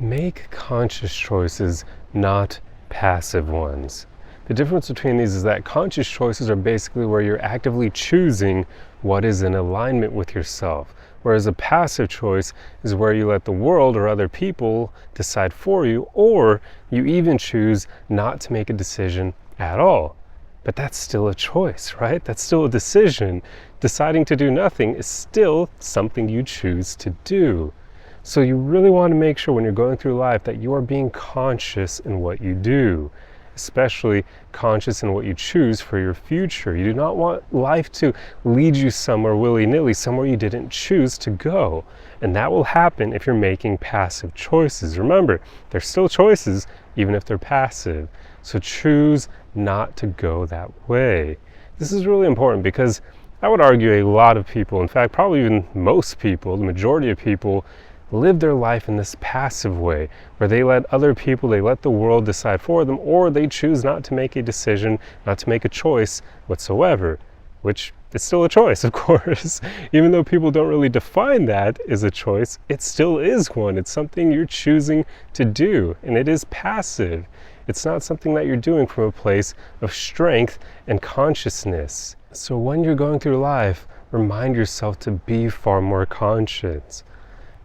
Make conscious choices, not passive ones. The difference between these is that conscious choices are basically where you're actively choosing what is in alignment with yourself, whereas a passive choice is where you let the world or other people decide for you, or you even choose not to make a decision at all. But that's still a choice, right? That's still a decision. Deciding to do nothing is still something you choose to do. So you really want to make sure when you're going through life that you are being conscious in what you do, especially conscious in what you choose for your future. You do not want life to lead you somewhere willy-nilly, somewhere you didn't choose to go. And that will happen if you're making passive choices. Remember, they're still choices, even if they're passive. So choose not to go that way. This is really important because I would argue a lot of people, in fact, probably even most people, the majority of people, live their life in this passive way, where they let other people, they let the world decide for them, or they choose not to make a decision, not to make a choice whatsoever, which is still a choice, of course. Even though people don't really define that as a choice, it still is one. It's something you're choosing to do, and it is passive. It's not something that you're doing from a place of strength and consciousness. So when you're going through life, remind yourself to be far more conscious.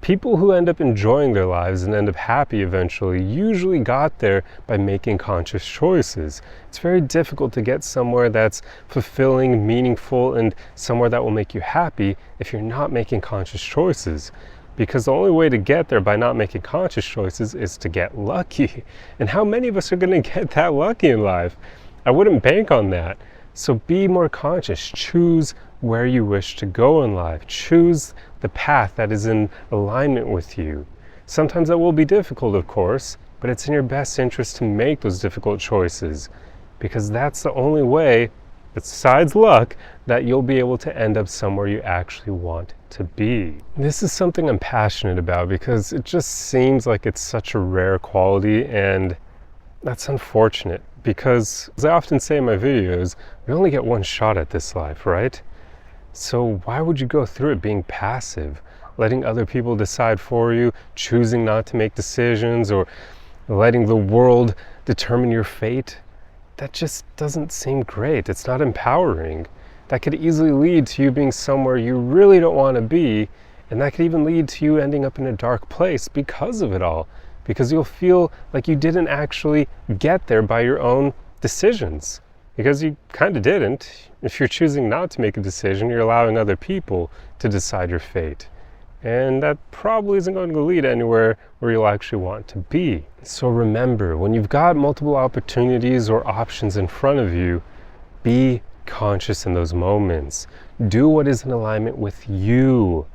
People who end up enjoying their lives and end up happy eventually usually got there by making conscious choices. It's very difficult to get somewhere that's fulfilling, meaningful, and somewhere that will make you happy if you're not making conscious choices. Because the only way to get there by not making conscious choices is to get lucky. And how many of us are going to get that lucky in life? I wouldn't bank on that. So be more conscious. Choose where you wish to go in life. Choose the path that is in alignment with you. Sometimes that will be difficult, of course, but it's in your best interest to make those difficult choices, because that's the only way, besides luck, that you'll be able to end up somewhere you actually want to be. This is something I'm passionate about because it just seems like it's such a rare quality, and that's unfortunate because, as I often say in my videos, we only get one shot at this life, right? So why would you go through it being passive, letting other people decide for you, choosing not to make decisions, or letting the world determine your fate? That just doesn't seem great. It's not empowering. That could easily lead to you being somewhere you really don't want to be, and that could even lead to you ending up in a dark place because of it all, because you'll feel like you didn't actually get there by your own decisions. Because you kind of didn't. If you're choosing not to make a decision, you're allowing other people to decide your fate. And that probably isn't going to lead anywhere where you'll actually want to be. So remember, when you've got multiple opportunities or options in front of you, be conscious in those moments. Do what is in alignment with you.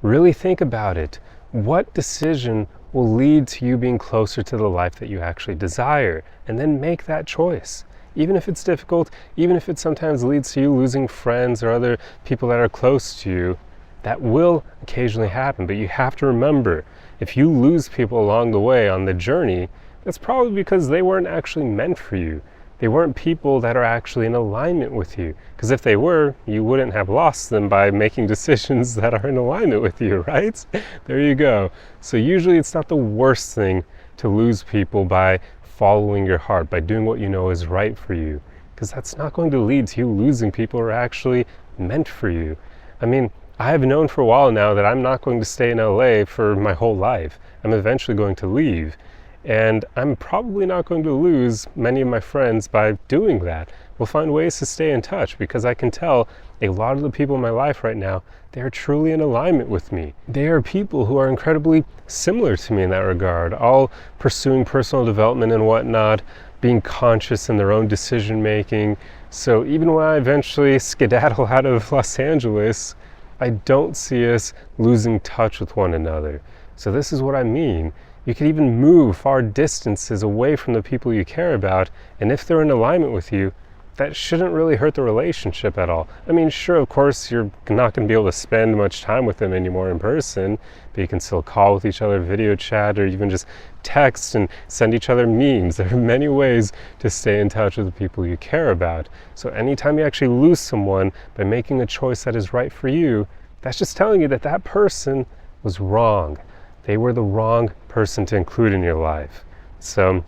Really think about it. What decision will lead to you being closer to the life that you actually desire? And then make that choice. Even if it's difficult, even if it sometimes leads to you losing friends or other people that are close to you, that will occasionally happen. But you have to remember, if you lose people along the way on the journey, that's probably because they weren't actually meant for you. They weren't people that are actually in alignment with you. Because if they were, you wouldn't have lost them by making decisions that are in alignment with you, right? There you go. So usually it's not the worst thing to lose people by following your heart, by doing what you know is right for you, because that's not going to lead to you losing people who are actually meant for you. I mean, I have known for a while now that I'm not going to stay in LA for my whole life. I'm eventually going to leave, and I'm probably not going to lose many of my friends by doing that. We'll find ways to stay in touch, because I can tell a lot of the people in my life right now, they are truly in alignment with me. They are people who are incredibly similar to me in that regard, all pursuing personal development and whatnot, being conscious in their own decision making. So even when I eventually skedaddle out of Los Angeles, I don't see us losing touch with one another. So this is what I mean. You can even move far distances away from the people you care about, and if they're in alignment with you, that shouldn't really hurt the relationship at all. I mean, sure, of course, you're not going to be able to spend much time with them anymore in person, but you can still call with each other, video chat, or even just text and send each other memes. There are many ways to stay in touch with the people you care about. So anytime you actually lose someone by making a choice that is right for you, that's just telling you that that person was wrong. they were the wrong person to include in your life. So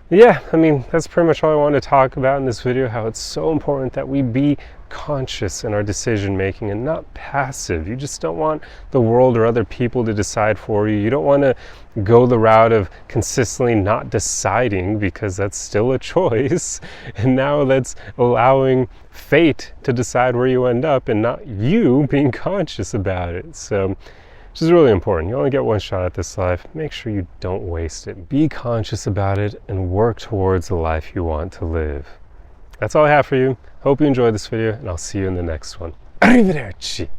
yeah, I mean, that's pretty much all I wanted to talk about in this video, how it's so important that we be conscious in our decision making and not passive. You just don't want the world or other people to decide for you. You don't want to go the route of consistently not deciding, because that's still a choice. And now that's allowing fate to decide where you end up and not you being conscious about it. So which is really important. You only get one shot at this life. Make sure you don't waste it. Be conscious about it and work towards the life you want to live. That's all I have for you. Hope you enjoyed this video, and I'll see you in the next one. Arrivederci!